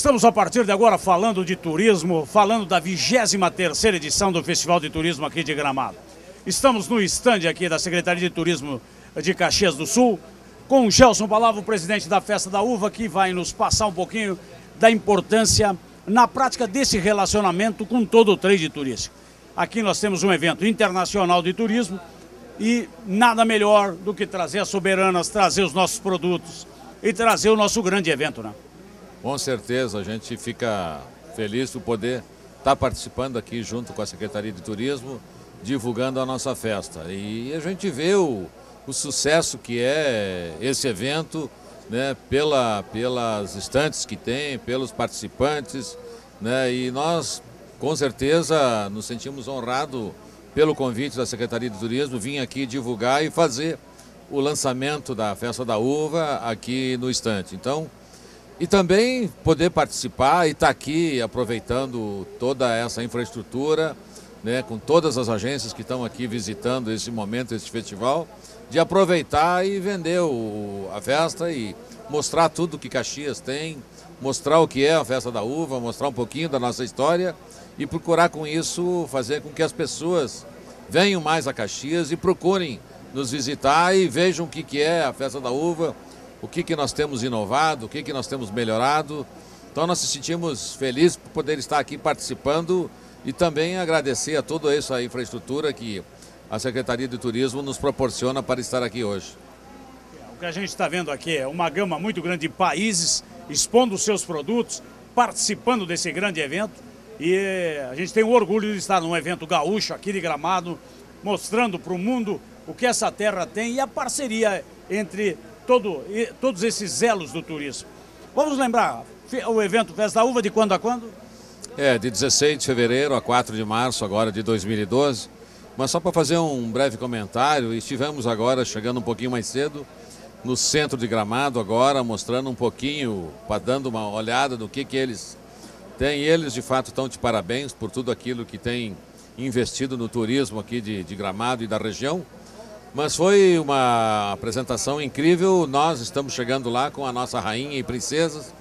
Estamos a partir de agora falando de turismo, falando da 23ª edição do Festival de Turismo aqui de Gramado. Estamos no estande aqui da Secretaria de Turismo de Caxias do Sul, com o Gelson Balavo, o presidente da Festa da Uva, que vai nos passar um pouquinho da importância na prática desse relacionamento com todo o trade turístico. Aqui nós temos um evento internacional de turismo e nada melhor do que trazer as soberanas, trazer os nossos produtos e trazer o nosso grande evento, né? Com certeza, a gente fica feliz por poder estar participando aqui junto com a Secretaria de Turismo, divulgando a nossa festa. E a gente vê o sucesso que é esse evento, né, pelas estantes que tem, pelos participantes, né, e nós, com certeza, nos sentimos honrados pelo convite da Secretaria de Turismo, vir aqui divulgar e fazer o lançamento da Festa da Uva aqui no estande. Então, e também poder participar e estar aqui aproveitando toda essa infraestrutura, né, com todas as agências que estão aqui visitando esse momento, esse festival, de aproveitar e vender a festa e mostrar tudo que Caxias tem, mostrar o que é a Festa da Uva, mostrar um pouquinho da nossa história e procurar com isso fazer com que as pessoas venham mais a Caxias e procurem nos visitar e vejam o que é a Festa da Uva, o que nós temos inovado, o que nós temos melhorado. Então nós nos sentimos felizes por poder estar aqui participando e também agradecer a toda essa infraestrutura que a Secretaria de Turismo nos proporciona para estar aqui hoje. O que a gente está vendo aqui é uma gama muito grande de países expondo os seus produtos, participando desse grande evento, e a gente tem o orgulho de estar num evento gaúcho aqui de Gramado, mostrando para o mundo o que essa terra tem e a parceria entre todos esses elos do turismo. Vamos lembrar, o evento Festa da Uva de quando a quando? De 16 de fevereiro a 4 de março agora de 2012. Mas só para fazer um breve comentário, estivemos agora, chegando um pouquinho mais cedo, no centro de Gramado agora, mostrando um pouquinho, dando uma olhada no que eles têm. Eles de fato estão de parabéns por tudo aquilo que têm investido no turismo aqui de Gramado e da região. Mas foi uma apresentação incrível. Nós estamos chegando lá com a nossa rainha e princesas,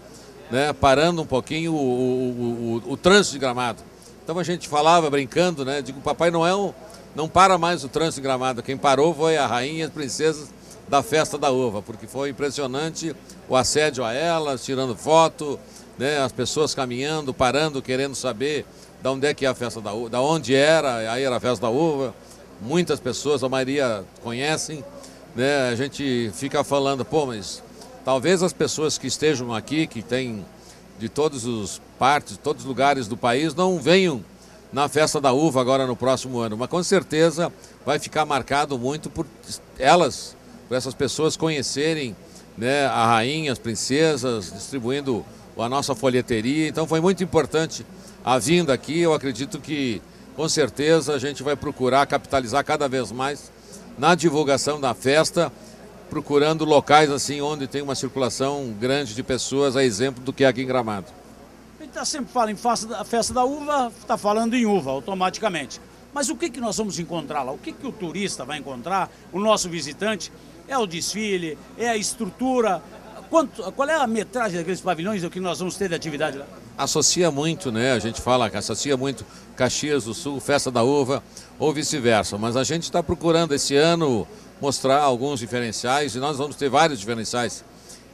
né, parando um pouquinho o trânsito de Gramado. Então a gente falava brincando, né, digo, Papai Noel não para mais o trânsito de Gramado. Quem parou foi a rainha e as princesas da Festa da Uva, porque foi impressionante o assédio a elas, tirando foto, né, as pessoas caminhando, parando, querendo saber de onde é que é a Festa da Uva, de onde era, aí era a Festa da Uva. Muitas pessoas, a maioria conhecem, né? A gente fica falando, pô, mas talvez as pessoas que estejam aqui, que têm de todas as partes, todos os lugares do país, não venham na Festa da Uva agora no próximo ano, mas com certeza vai ficar marcado muito por essas pessoas conhecerem, né, a rainha, as princesas, distribuindo a nossa folheteria. Então foi muito importante a vinda aqui. Eu acredito que com certeza a gente vai procurar capitalizar cada vez mais na divulgação da festa, procurando locais assim onde tem uma circulação grande de pessoas, a exemplo do que é aqui em Gramado. A gente sempre fala em Festa da Uva, está falando em uva automaticamente. Mas o que nós vamos encontrar lá? O que o turista vai encontrar, o nosso visitante? É o desfile, é a estrutura? Qual é a metragem daqueles pavilhões que nós vamos ter de atividade lá? Associa muito, né? A gente fala que associa muito Caxias do Sul, Festa da Uva ou vice-versa. Mas a gente está procurando esse ano mostrar alguns diferenciais e nós vamos ter vários diferenciais.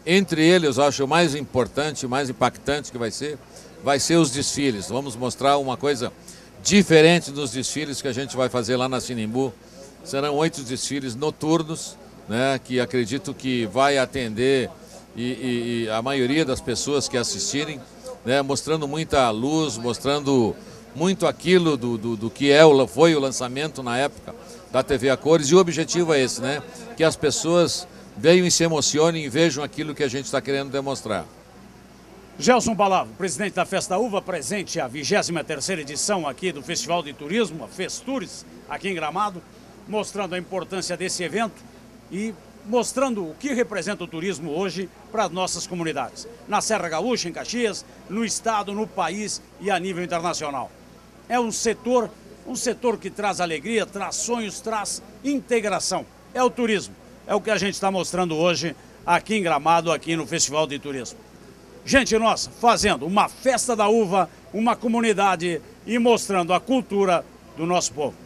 Entre eles, eu acho o mais importante, o mais impactante que vai ser os desfiles. Vamos mostrar uma coisa diferente dos desfiles que a gente vai fazer lá na Sinimbu. Serão 8 desfiles noturnos, né? Que acredito que vai atender e a maioria das pessoas que assistirem, né, mostrando muita luz, mostrando muito aquilo do que foi o lançamento na época da TV a cores. E o objetivo é esse, né, que as pessoas venham e se emocionem e vejam aquilo que a gente está querendo demonstrar. Gelson Balavo, presidente da Festa da Uva, presente a 23ª edição aqui do Festival de Turismo, a Festures, aqui em Gramado, mostrando a importância desse evento e mostrando o que representa o turismo hoje para as nossas comunidades. Na Serra Gaúcha, em Caxias, no estado, no país e a nível internacional. É um setor que traz alegria, traz sonhos, traz integração. É o turismo. É o que a gente está mostrando hoje aqui em Gramado, aqui no Festival de Turismo. gente nossa, fazendo uma festa da uva, uma comunidade e mostrando a cultura do nosso povo.